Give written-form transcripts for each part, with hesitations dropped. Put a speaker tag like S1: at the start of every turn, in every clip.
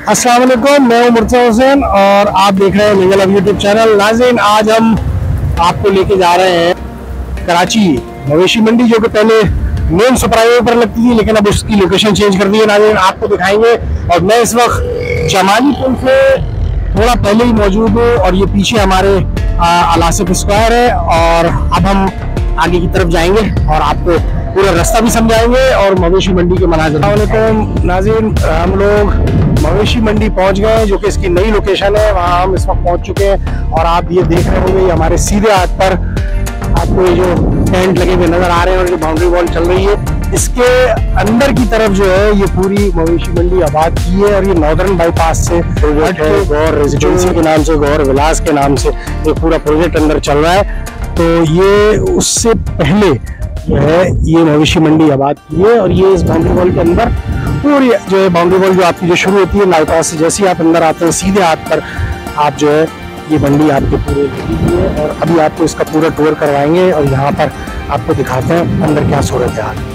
S1: अस्सलाम वालेकुम, मैं हूं मुर्तज़ा हुसैन और आप देख रहे हैं लीगल अब यूट्यूब चैनल। नाज़रीन, आज हम आपको लेके जा रहे हैं कराची मवेशी मंडी, जो कि पहले मेन सुपरहाईवे पर लगती थी, लेकिन अब उसकी लोकेशन चेंज कर दी है। नाज़रीन, आपको दिखाएंगे। और मैं इस वक्त जमाली पुल से थोड़ा पहले ही मौजूद हूँ और ये पीछे हमारे अलासिफ स्क्वायर है। और अब हम आगे की तरफ जाएंगे और आपको पूरा रास्ता भी समझाएंगे और मवेशी मंडी के मनाज़िर। अस्सलाम वालेकुम नाज़रीन, हम लोग मवेशी मंडी पहुंच गए, जो कि इसकी नई लोकेशन है। वहां हम इस वक्त पहुंच चुके हैं और आप ये देख रहे होंगे, ये हमारे सीधे हाथ पर आपको ये जो टेंट लगे हुए नजर आ रहे हैं और जो बाउंड्री वॉल चल रही है, इसके अंदर की तरफ जो है ये पूरी मवेशी मंडी आबाद की है। और ये नॉर्दर्न बाईपास से गौर रेजिडेंसी के नाम से, गौर विलास के नाम से ये पूरा प्रोजेक्ट अंदर चल रहा है। तो ये उससे पहले जो है ये मवेशी मंडी आबाद की है। और ये इस बाउंड्री वॉल के अंदर पूरी जो है बाउंड्री वॉल जो आपकी जो शुरू होती है बाईपास से, जैसे ही आप अंदर आते हैं सीधे हाथ पर आप जो है ये मंडी आपके पूरे लगी है। और अभी आपको इसका पूरा टूर करवाएंगे और यहाँ पर आपको दिखाते हैं अंदर क्या सूरत है।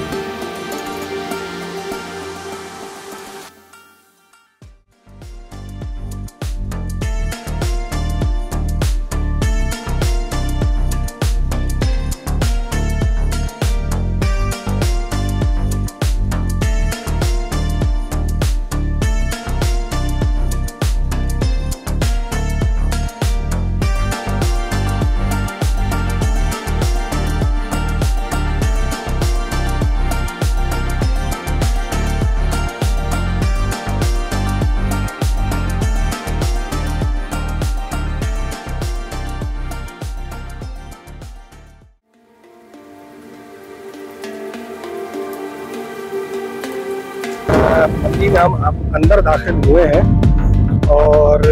S1: मंडी में हम अब अंदर दाखिल हुए हैं और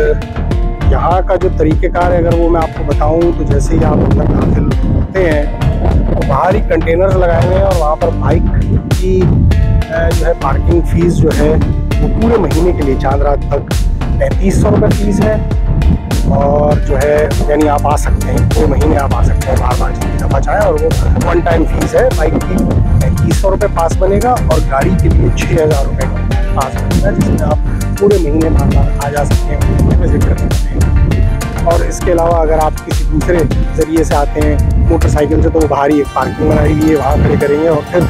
S1: यहाँ का जो तरीक़ेकार है, अगर वो मैं आपको बताऊँ तो जैसे ही आप अंदर दाखिल होते हैं तो बाहर ही कंटेनर्स लगाए हुए हैं और वहाँ पर बाइक की जो है पार्किंग फ़ीस जो है वो पूरे महीने के लिए चांद रात तक 3500 रुपये फ़ीस है। और जो है यानी आप आ सकते हैं, पूरे महीने आप आ सकते हैं, बार बार जितनी दफ़ा चाहें। और वो वन टाइम फ़ीस है बाइक की, 3500 रुपये पास बनेगा और गाड़ी के लिए 6000 रुपये का पास बनेगा, जिसमें आप पूरे महीने बार बार आ जा सकते हैं, विजिट कर सकते हैं। और इसके अलावा अगर आप किसी दूसरे ज़रिए से आते हैं मोटरसाइकिल से, तो वो बाहर ही एक पार्किंग बनाई हुई है, वहाँ खड़े करेंगे और फिर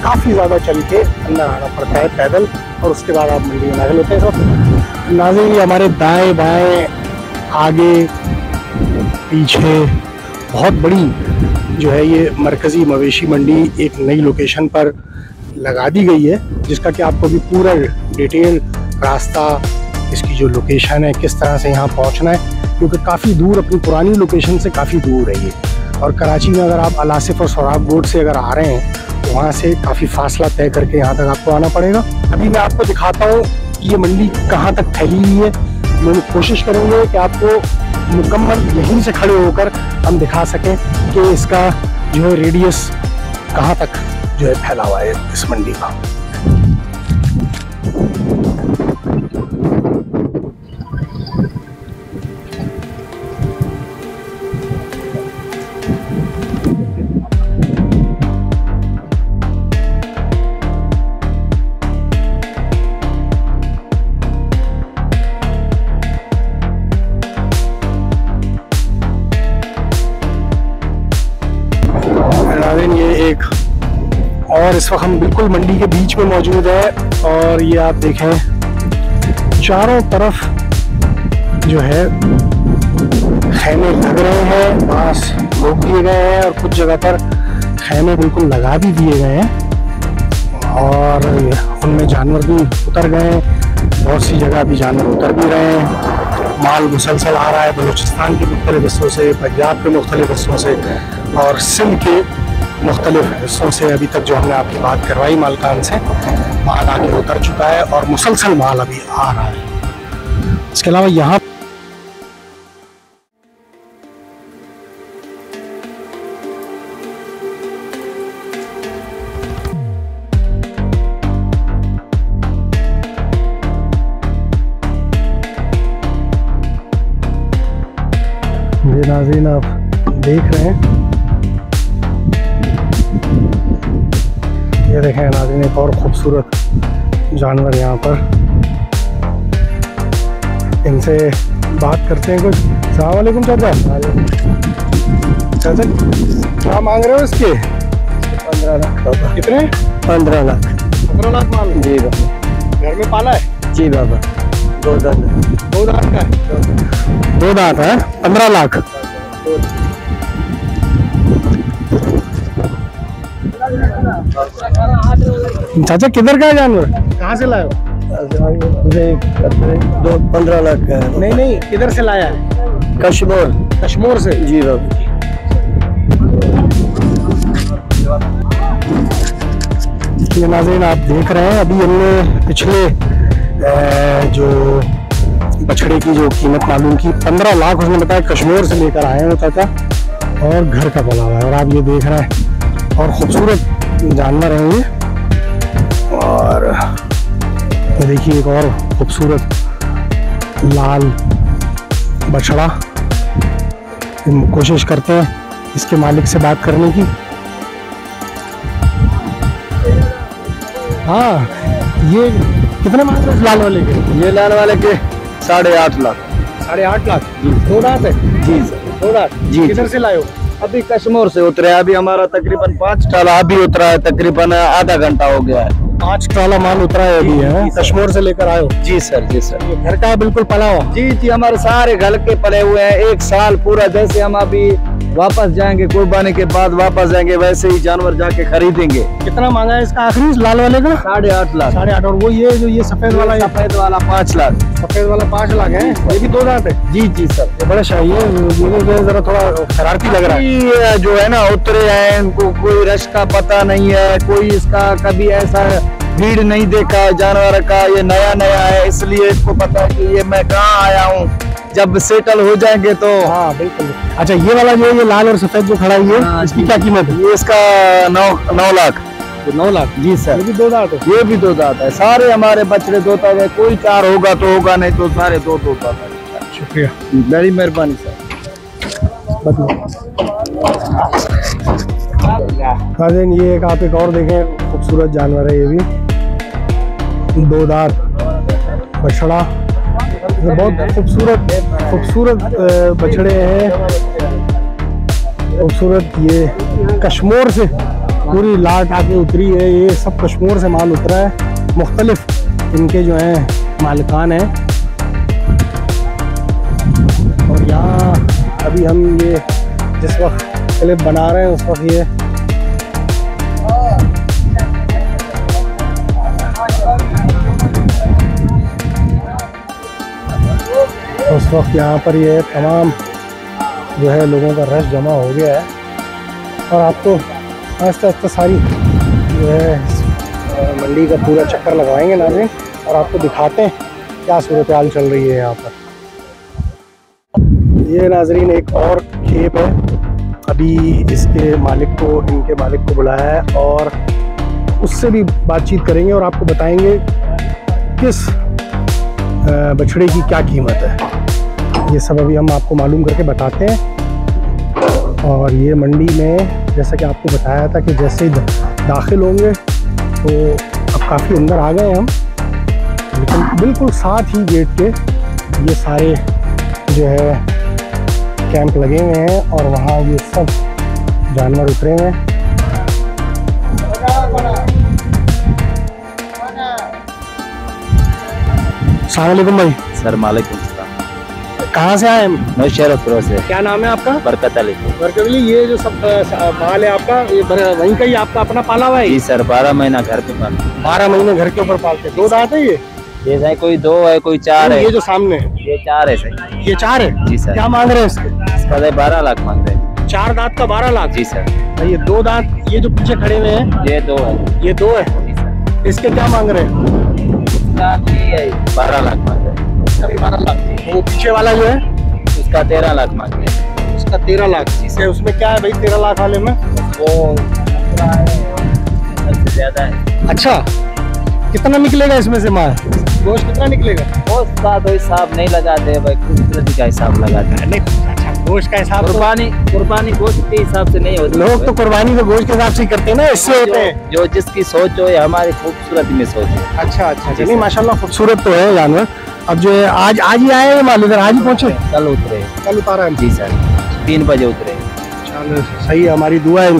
S1: काफ़ी ज़्यादा चल के अंदर आना पड़ता है पैदल, और उसके बाद आप मंडी में दाखिल होते हैं। तो नाज़रीन, ये हमारे दाएँ बाएँ आगे पीछे बहुत बड़ी जो है ये मरकज़ी मवेशी मंडी एक नई लोकेशन पर लगा दी गई है, जिसका कि आपको भी पूरा डिटेल रास्ता, इसकी जो लोकेशन है, किस तरह से यहाँ पहुँचना है, क्योंकि काफ़ी दूर, अपनी पुरानी लोकेशन से काफ़ी दूर है ये। और कराची में अगर आप अलासिफ और सोराब रोड से अगर आ रहे हैं तो वहाँ से काफ़ी फासला तय करके यहाँ तक आपको आना पड़ेगा। अभी मैं आपको दिखाता हूँ ये मंडी कहाँ तक फैली हुई है। हम कोशिश करेंगे कि आपको मुकम्मल यहीं से खड़े होकर हम दिखा सकें कि इसका जो है रेडियस कहाँ तक जो है फैला हुआ है इस मंडी का। ये एक और इस वक्त हम बिल्कुल मंडी के बीच में मौजूद है और ये आप देखें चारों तरफ जो है खैमे लग रहे हैं, बांस रोक दिए गए हैं और कुछ जगह पर खैमे बिल्कुल लगा भी दिए गए हैं और उनमें जानवर भी उतर गए हैं। बहुत सी जगह भी जानवर उतर भी रहे हैं। माल मुसलसल आ रहा है बलूचिस्तान के मुख्तलिफ हिस्सों से, पंजाब के मुख्तलिफ हिस्सों से और सिंध के मुख्तलिफ हिस्सों से। अभी तक जो हमने आपकी बात करवाई मालकान से, माल आगे उतर चुका है और मुसलसल माल अभी आ रहा है। इसके अलावा यहाँ ये नाज़रीन आप देख रहे हैं, ये देखें नाज़रीन एक और खूबसूरत जानवर यहाँ पर इनसे बात करते हैं कुछ। अस्सलाम वालेकुम चाचा। चाचा क्या मांग रहे हो इसके?
S2: 15 लाख।
S1: कितने?
S2: 15 लाख।
S1: 15 लाख मांग
S2: जी बाबा।
S1: घर में पाला है?
S2: जी बाबा। 2 दांत।
S1: 2 दांत का है? 2 दांत है, 15 लाख। चाचा किधर का है जानवर? कहाँ से लाए हो?
S2: 15 लाख का है।
S1: नहीं, किधर से लाया है?
S2: कश्मीर।
S1: कश्मीर से?
S2: जी बाबा।
S1: ये नाज़रीन आप देख रहे हैं, अभी हमने पिछले जो बछड़े की जो कीमत मालूम की, 15 लाख उसने बताया कश्मीर से लेकर आए हैं चाचा, और घर का पला हुआ है। और आप ये देख रहे हैं, और खूबसूरत जानवर है ये। और ये देखिए एक और खूबसूरत लाल बछड़ा। हम कोशिश करते हैं इसके मालिक से बात करने की। हाँ, ये कितने मांग रहे लाल वाले के?
S2: ये लाल वाले के 8.5 लाख।
S1: 8.5 लाख? 2 दांत है?
S2: जी सर।
S1: 2 दांत?
S2: जी।
S1: किधर से लाए हो?
S2: अभी कश्मीर से उतरे। अभी हमारा तकरीबन 5 ट्राला अभी उतरा है, तकरीबन आधा घंटा हो गया है।
S1: 5 ट्राला माल उतरा है अभी, है? कश्मीर से लेकर आए हो?
S2: जी सर। जी सर।
S1: ये घर का बिल्कुल पला हुआ?
S2: जी जी, हमारे सारे घर के पले हुए हैं। 1 साल पूरा, जैसे हम अभी वापस जाएंगे कुर्बानी के बाद वापस जाएंगे, वैसे ही जानवर जाके खरीदेंगे।
S1: कितना मांगा है इसका आखिरी लाल वाले का?
S2: 8.5 लाख।
S1: 8.5। और वो ये जो ये सफेद वाला?
S2: सफेद वाला 5 लाख।
S1: सफेद वाला 5 लाख है? ये भी 2 दांत है?
S2: जी जी सर।
S1: ये बड़ा शाही है, मुझे जरा थोड़ा शरारती लग रहा है।
S2: ये जो है ना उतरे हैं, इनको कोई रश का पता नहीं है, कोई इसका कभी ऐसा भीड़ नहीं देखा है जानवर का। ये नया है, इसलिए इसको पता है कि ये मैं कहाँ आया हूँ। जब सेटल हो जाएंगे तो।
S1: हाँ बिल्कुल। अच्छा, ये वाला जो है, ये लाल और सफेद जो खड़ा है, ये इसकी क्या कीमत है?
S2: ये इसका 9 लाख।
S1: 9 लाख?
S2: जी सर।
S1: ये भी 2 दांत है?
S2: ये भी 2 दांत है। सारे हमारे बछड़े 2 दांत है। कोई 4 होगा तो होगा, नहीं तो सारे 2 दांत है।
S1: शुक्रिया,
S2: बड़ी मेहरबानी सर।
S1: ये एक और देखें, खूबसूरत जानवर है ये भी। 2 दांत बछड़ा, बहुत खूबसूरत बछड़े हैं। खूबसूरत, ये कश्मीर से पूरी लाट आके उतरी है। ये सब कश्मीर से माल उतरा है। मुख्तलिफ इनके जो हैं मालिकान हैं। और यहाँ अभी हम ये जिस वक्त क्लिप बना रहे हैं, उस वक्त यहाँ पर ये तमाम जो है लोगों का रश जमा हो गया है। और आपको आहिस्ता आहिस्ता सारी जो है मंडी का पूरा चक्कर लगवाएंगे नाज़रीन, और आपको दिखाते हैं क्या सूरत हाल चल रही है यहाँ पर। ये नाज़रीन एक और खेप है। अभी इनके मालिक को बुलाया है, और उससे भी बातचीत करेंगे और आपको बताएंगे किस बछड़े की क्या कीमत है। ये सब अभी हम आपको मालूम करके बताते हैं। और ये मंडी में जैसा कि आपको बताया था कि जैसे ही दाखिल होंगे तो अब काफ़ी अंदर आ गए हम, लेकिन बिल्कुल साथ ही गेट के ये सारे जो है कैंप लगे हुए हैं, और वहाँ ये सब जानवर उतरे हुए हैं। अस्सलाम वालेकुम भाई।
S2: सर मालिकुम सलाम।
S1: कहाँ से आए?
S2: मैं शेरपुर से।
S1: क्या नाम है आपका?
S2: बरकत अली।
S1: बरकत अली। ये जो सब माल है आपका, ये वहीं का ही आपका अपना पाला हुआ है?
S2: जी सर, 12 महीना घर पे पालते।
S1: 12 महीने घर के ऊपर पालते हैं। 2 दांत है ये?
S2: ये कोई 2 है, कोई 4 है।
S1: ये जो सामने
S2: ये 4 है सर।
S1: ये 4 है?
S2: जी सर।
S1: क्या मांग रहे हैं इसके?
S2: इसका 12 लाख मांग रहे हैं।
S1: 4 दांत का 12 लाख?
S2: जी सर।
S1: ये 2 दांत, ये जो पीछे खड़े हुए हैं,
S2: ये 2 है।
S1: ये 2 है?
S2: जी सर।
S1: इसके क्या मांग रहे हैं?
S2: इसका 12 लाख मांग रहे हैं।
S1: 12 लाख। वो पीछे वाला जो है
S2: उसका 13 लाख मांग रहे हैं।
S1: उसका 13 लाख? से उसमें क्या है भाई 13 लाख वाले में?
S2: वो सबसे ज्यादा है।
S1: अच्छा, कितना निकलेगा इसमें से माल? गोश्त कितना निकलेगा?
S2: गोश्त का तो हिसाब नहीं लगाते भाई, खूबसूरती का हिसाब लगाते हैं।
S1: नहीं, अच्छा गोश्त का हिसाब?
S2: कुर्बानी गोश्त के हिसाब से नहीं होती।
S1: लोग तो कुर्बानी तो गोश्त के हिसाब से करते हैं ना, इससे होते हैं।
S2: जो जिसकी सोच हो, हमारी खूबसूरती में सोच है।
S1: अच्छा, नहीं माशाल्लाह खूबसूरत तो है जानवर। अब जो है आज ही आए हैं माल, इधर आज ही पहुंचे?
S2: कल उतरे।
S1: कल उतारा है?
S2: जी सर, 3 बजे उतरे।
S1: चलो सही है, हमारी दुआ है।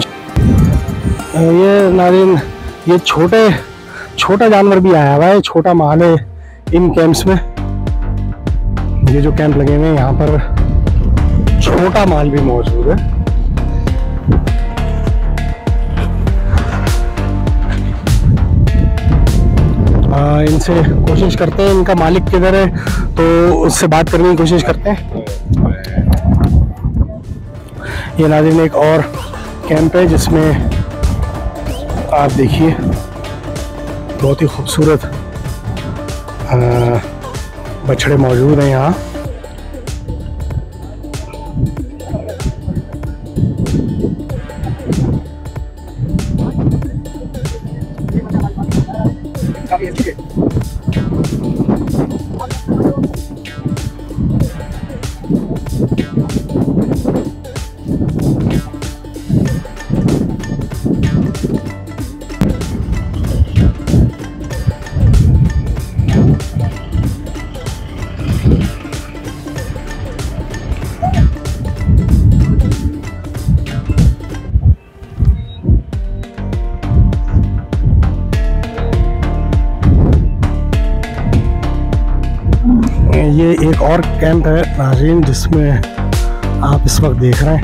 S1: ये नाज़रीन, ये छोटा जानवर भी आया हुआ है, छोटा माल है इन कैंप्स में। ये जो कैंप लगे हुए हैं यहाँ पर छोटा माल भी मौजूद है। इनसे कोशिश करते हैं, इनका मालिक किधर है तो उससे बात करने की कोशिश करते हैं। ये नाज़रीन एक और कैंप है जिसमें आप देखिए बहुत ही खूबसूरत बछड़े मौजूद हैं यहाँ। ये एक और कैंप है नाज़रीन जिसमें आप इस वक्त देख रहे हैं,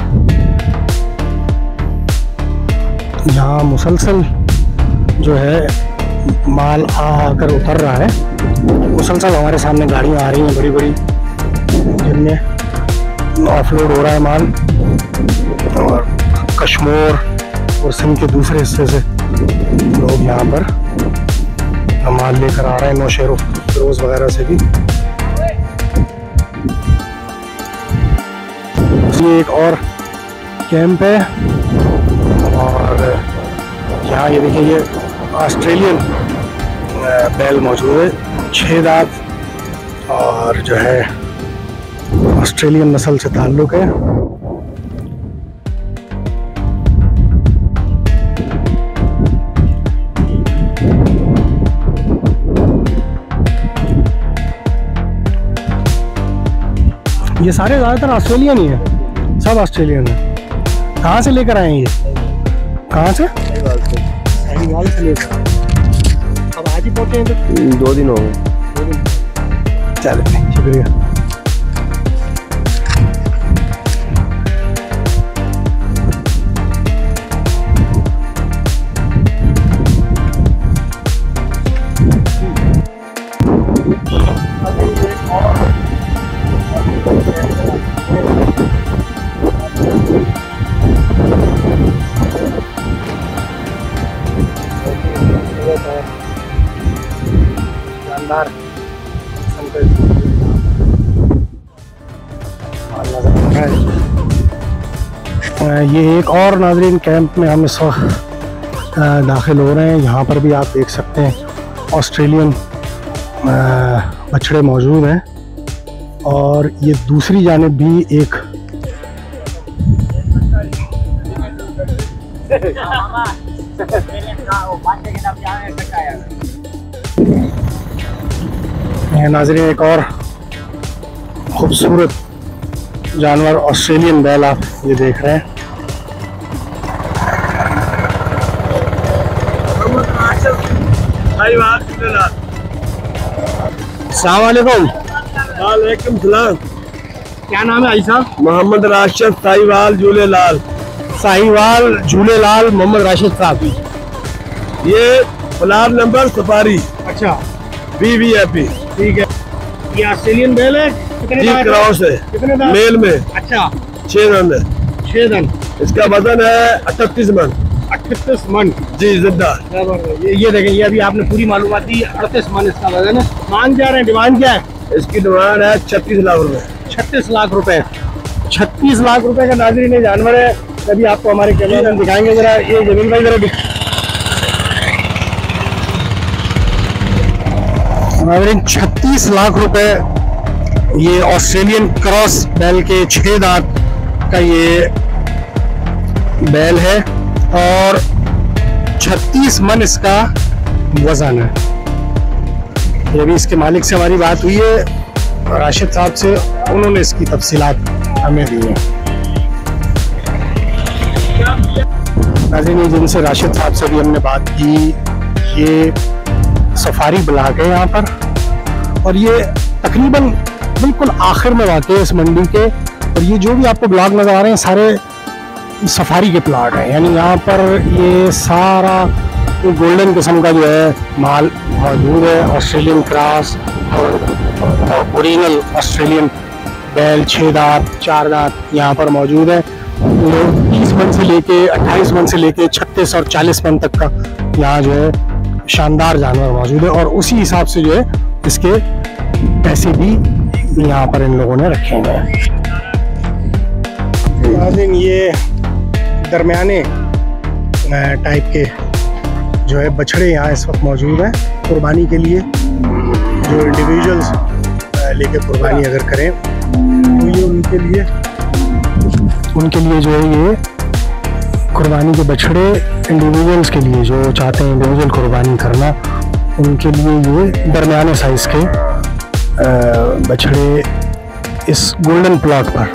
S1: यहाँ मुसलसल जो है माल आकर उतर रहा है। मुसलसल हमारे सामने गाड़ियाँ आ रही हैं बड़ी बड़ी, जिनमें ऑफलोड हो रहा है माल, और कश्मीर और सिंध के दूसरे हिस्से से लोग यहाँ पर माल लेकर आ रहे हैं, नौशेर फिरोज वगैरह से भी। ये एक और कैंप है, और यहाँ ये देखिए ये ऑस्ट्रेलियन बैल मौजूद है, 6 दांत, और जो है ऑस्ट्रेलियन नस्ल से ताल्लुक़ है। ये सारे ज़्यादातर ऑस्ट्रेलियन ही है, सब ऑस्ट्रेलियन है। कहाँ से लेकर आए हैं ये? कहाँ से? साहिवाल से लेकर। अब आज ही पहुँचे हैं तो
S2: 2 दिन हो गए।
S1: चलिए शुक्रिया। शानदार ये एक और नाज़रीन कैंप में हम इस वक्त दाखिल हो रहे हैं। यहाँ पर भी आप देख सकते हैं ऑस्ट्रेलियन बछड़े मौजूद हैं, और ये दूसरी जानिब भी एक नाज़रीन एक और खूबसूरत जानवर ऑस्ट्रेलियन बैल आप ये देख रहे हैं। अस्सलाम वालेकुम।
S3: वालेकुम सलाम।
S1: क्या नाम है भाई साहब?
S3: मोहम्मद राशिद साहिवाल झूलेलाल।
S1: साहिवाल झूलेलाल मोहम्मद राशिद साहब।
S3: ये फ्लावर नंबर सफारी।
S1: अच्छा,
S3: BVIP।
S1: ठीक है। ये ऑस्ट्रेलियन बैल है? कितने दांत
S3: क्रॉस है?
S1: कितने दांत?
S3: मेल में।
S1: अच्छा,
S3: 6 रन है।
S1: 6 रन।
S3: इसका वजन है 38 मन।
S1: 38 मन।
S3: जी जिंदा।
S1: ये देखें, ये अभी आपने पूरी मालूमात दी। 38 मन इसका वजन है। मांग क्या रहे हैं? डिमांड क्या है?
S3: इसकी डिमांड है 36 लाख रुपए।
S1: 36 लाख रुपए। 36 लाख रुपए का नाज़रीन ये जानवर है। अभी आपको हमारे कैमरे में दिखाएंगे। जरा ये जमीन भाई जरा नाज़रीन, 36 लाख रुपए ये ऑस्ट्रेलियन क्रॉस बैल के 6 दांत का ये बैल है, और 36 मन इसका वजन है। ये भी इसके मालिक से हमारी बात हुई है, राशिद साहब से, उन्होंने इसकी तफसीलात हमें दी हैं। नाज़रीन, जिनसे राशिद साहब से भी हमने बात की, ये सफारी ब्लॉक है यहाँ पर, और ये तकरीबन बिल्कुल आखिर में वाक़ है इस मंडी के। और ये जो भी आपको ब्लॉक नज़र आ रहे हैं सारे सफारी के प्लाट हैं, यानी यहाँ पर ये सारा गोल्डन किस्म का जो है माल मौजूद है। ऑस्ट्रेलियन क्रॉस और ओरिजिनल ऑस्ट्रेलियन बैल 6 दांत 4 दांत यहाँ पर मौजूद है। 20 मन से लेके 28 मन से लेके 36 और 40 मन तक का यहाँ जो है शानदार जानवर मौजूद है, और उसी हिसाब से जो है इसके पैसे भी यहाँ पर इन लोगों ने रखे हुए हैं। ये दरमियाने टाइप के जो है बछड़े यहाँ इस वक्त मौजूद हैं कुर्बानी के लिए। जो इंडिविजुअल्स लेके कुर्बानी अगर करें तो ये उनके लिए जो है ये कुर्बानी के बछड़े इंडिविजुअल्स के लिए, जो चाहते हैं इंडिविजुअल कुर्बानी करना, उनके लिए ये दरमियाने साइज़ के बछड़े इस गोल्डन प्लॉट पर,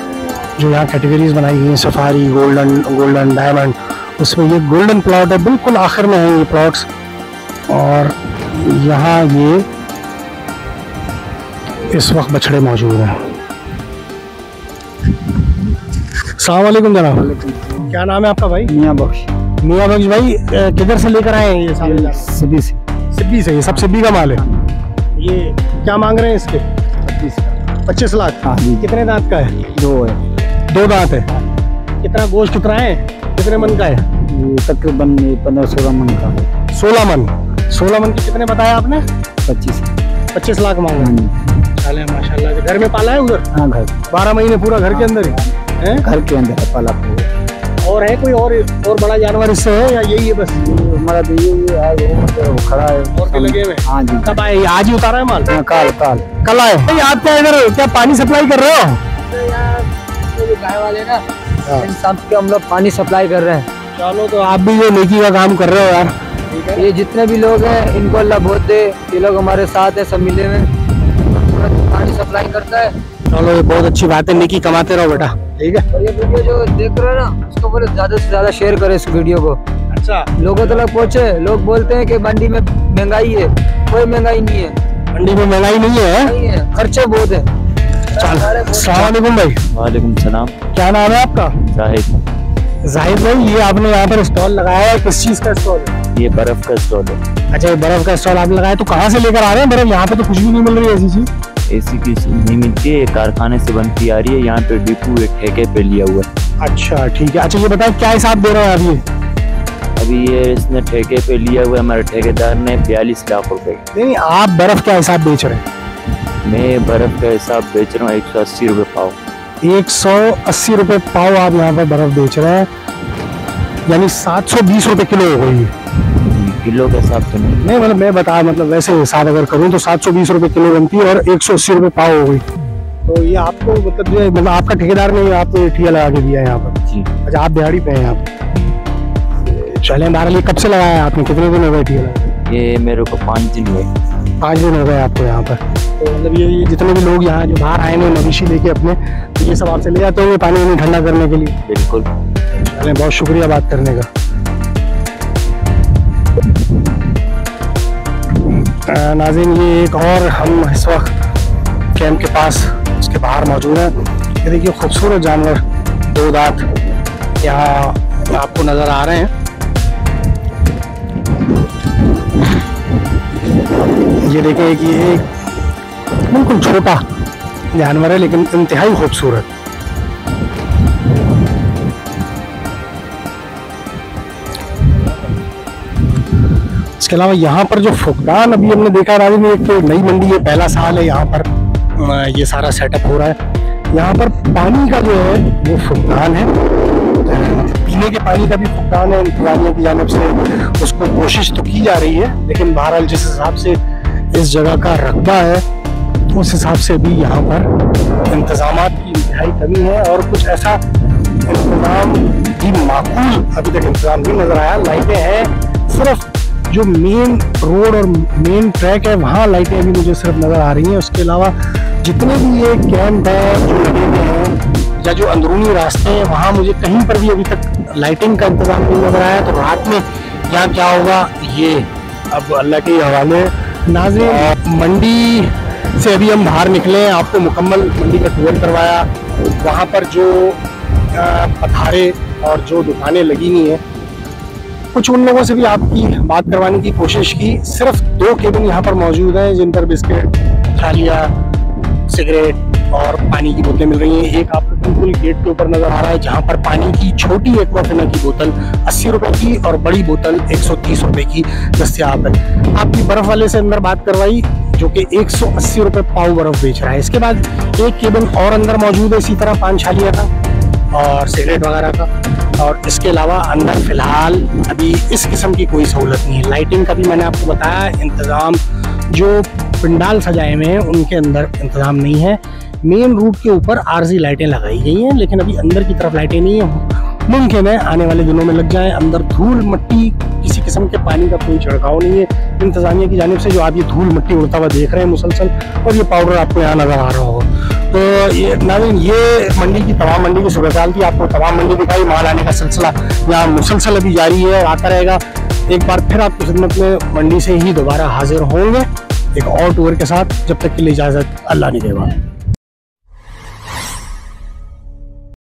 S1: जो यहाँ कैटेगरीज बनाई गई हैं, सफारी, गोल्डन, डायमंड, उसमें ये गोल्डन प्लॉट है। बिल्कुल आखिर में है ये प्लॉट्स, और यहाँ ये इस वक्त बछड़े मौजूद हैं। अस्सलाम वालेकुम जनाब, क्या नाम है आपका भाई?
S2: मियाँ बख्श।
S1: मियाँ बख्श भाई, किधर से लेकर आए हैं ये सारे?
S2: सिब्बी से।
S1: सिब्बी से? ये सब सिब्बी का माल है। ये क्या मांग रहे हैं इसके? 25 लाख।
S2: हाँ जी।
S1: कितने दांत का है?
S2: 2 है।
S1: 2 दांत है। कितना गोश्त कितना है? कितने मन का है?
S2: तकरीबन 15-16 मन का।
S1: 16 मन। 16 मन की कितने बताया आपने?
S2: 25
S1: लाख मांगा। चले माशाल्लाह। घर में पाला है उधर?
S2: हाँ, घर
S1: 12 महीने पूरा घर के अंदर ही है?
S2: घर के अंदर है पाला।
S1: और है कोई और बड़ा जानवर इससे है या यही है बस?
S2: हमारा तो ये खड़ा है।
S1: और भी लगे हुए?
S2: हाँ जी।
S1: कब आए? आज ही उतारा है माल?
S2: कल
S1: आए। आप क्या इधर क्या पानी सप्लाई कर रहे हो?
S2: गाय वाले ना, इन सब के हम लोग पानी सप्लाई कर रहे हैं।
S1: चलो, तो आप भी ये नेकी का काम कर रहे हो यार।
S2: ये जितने भी लोग हैं इनको अल्लाह बहुत दे, ये लोग हमारे साथ है सब मिले में, पानी सप्लाई करता है।
S1: चलो, ये बहुत अच्छी बात है, नेकी कमाते रहो बेटा, ठीक है।
S2: और ये वीडियो जो देख रहे हो ना, उसको बोले ज्यादा से ज्यादा शेयर करें इस वीडियो को।
S1: अच्छा,
S2: लोगों तक पहुँचे। लोग बोलते हैं कि मंडी में महंगाई है, कोई महंगाई नहीं है।
S1: मंडी में महंगाई नहीं है,
S2: खर्चे बहुत है।
S1: अस्सलाम वालेकुम भाई।
S4: वालेकुम सलाम।
S1: क्या नाम है आपका?
S4: जाहिद
S1: भाई, ये आपने यहाँ पर स्टॉल लगाया है, किस चीज का स्टॉल है?
S4: ये बर्फ का स्टॉल है।
S1: अच्छा, ये बर्फ का स्टॉल आप लगाया, तो कहाँ से लेकर आ रहे हैं बर्फ? यहाँ पे तो कुछ भी नहीं मिल रही है ऐसी चीज।
S4: ऐसी चीज नहीं मिलती है, कारखाने से बनती आ रही है। यहाँ पे डिपो एक ठेके पे लिया हुआ है।
S1: अच्छा, ठीक है। अच्छा, ये बताओ क्या हिसाब दे रहे हैं अभी?
S4: अभी ये इसने ठेके पे लिया हुआ है, हमारे ठेकेदार ने 42 लाख रुपए।
S1: नहीं, आप बर्फ क्या हिसाब बेच रहे हैं?
S4: मैं बर्फ का हिसाब बेच रहा हूँ 180 रुपए पाव।
S1: 180 रुपए पाव आप यहाँ पर बर्फ बेच रहे हैं, यानी 720 रुपए किलो हो गई।
S4: किलो के हिसाब से नहीं,
S1: मतलब मैं बता, मतलब वैसे हिसाब अगर करूँ तो 720 रुपए किलो बनती है, और 180 रुपए पाव हो गई। तो ये आपको मतलब आपका ठेकेदार ने आपको ठिया लगा के दिया है यहाँ पर
S4: जी।
S1: अच्छा, आप दिहाड़ी पे हैं यहाँ पर? चले, बहरहाल कब से लगाया है आपने? कितने दिन हो गए ठिया लगा?
S4: ये मेरे को 5 दिन हुए।
S1: 5 दिन हो गए आपको यहाँ पर। तो मतलब ये जितने भी लोग यहाँ जो बाहर आए हैं मवेशी लेके अपने, तो ये सब आपसे ले जाते होंगे पानी वानी ठंडा करने के लिए?
S4: बिल्कुल।
S1: चलें, बहुत शुक्रिया बात करने का। नाज़रीन, ये एक और हम इस वक्त कैंप के पास उसके बाहर मौजूद हैं। ये देखिए खूबसूरत जानवर 2 दांत यहाँ आपको नज़र आ रहे हैं। ये देखें कि ये बिल्कुल छोटा जानवर है, लेकिन इंतहाई खूबसूरत। इसके अलावा यहाँ पर जो फुकदान अभी हमने देखा, राजी एक नई मंडी है, पहला साल है यहाँ पर ये सारा सेटअप हो रहा है। यहाँ पर पानी का जो है वो फुकदान है, पीने के पानी का भी फुकदान है इंतजामिया की जानिब से। उसको कोशिश तो की जा रही है, लेकिन बहरहाल जिस हिसाब से इस जगह का रकबा है उस हिसाब से भी यहाँ पर इंतजामात की इंतहाई कमी है, और कुछ ऐसा इंतजाम भी माकूल अभी तक इंतजाम नहीं नजर आया। लाइटें हैं, सिर्फ जो मेन रोड और मेन ट्रैक है वहाँ लाइटें अभी मुझे सिर्फ नज़र आ रही हैं। उसके अलावा जितने भी ये कैंप है जो लगे हुए हैं या जो अंदरूनी रास्ते हैं वहाँ मुझे कहीं पर भी अभी तक लाइटिंग का इंतज़ाम नहीं नज़र आया। तो रात में यहाँ क्या होगा ये अब अल्लाह के हवाले। नाज़रीन, मंडी से अभी हम बाहर निकले हैं, आपको मुकम्मल मंडी का टूर करवाया। वहाँ पर जो पथारे और जो दुकानें लगी हुई हैं, कुछ उन लोगों से भी आपकी बात करवाने की कोशिश की। सिर्फ 2 केबिन यहाँ पर मौजूद हैं जिन पर बिस्किट, थालियाँ, सिगरेट और पानी की बोतलें मिल रही हैं। एक आपको बिल्कुल गेट के ऊपर नज़र आ रहा है जहाँ पर पानी की छोटी एक्वाफिना की बोतल 80 रुपए की और बड़ी बोतल 130 रुपए की दस्तियाब है। आपकी बर्फ़ वाले से अंदर बात करवाई जो कि 180 रुपए पाव बर्फ़ बेच रहा है। इसके बाद एक केबिन और अंदर मौजूद है इसी तरह पान छालिया का और सिगरेट वगैरह का। और इसके अलावा अंदर फ़िलहाल अभी इस किस्म की कोई सहूलत नहीं है। लाइटिंग का भी मैंने आपको बताया इंतज़ाम, जो पंडाल सजाए हुए हैं उनके अंदर इंतज़ाम नहीं है। मेन रूट के ऊपर आरजी लाइटें लगाई गई हैं लेकिन अभी अंदर की तरफ लाइटें नहीं है। मुमकिन है आने वाले दिनों में लग जाए। अंदर धूल मट्टी, किसी किस्म के पानी का कोई छिड़काव नहीं है इंतज़ामिया की जानिब से। जो आप ये धूल मट्टी उड़ता हुआ देख रहे हैं मुसलसल, और ये पाउडर आपको यहाँ नज़र आ रहा होगा। तो ये नाज़रीन, ये मंडी की तमाम मंडी की सूरत हाल थी। आपको तमाम मंडी दिखाई। माल आने का सिलसिला यहाँ मुसलसल अभी जारी है, आता रहेगा। एक बार फिर आपकी खिदमत में मंडी से ही दोबारा हाजिर होंगे एक और टूर के साथ। जब तक के लिए इजाज़त, अल्लाह ने देवा।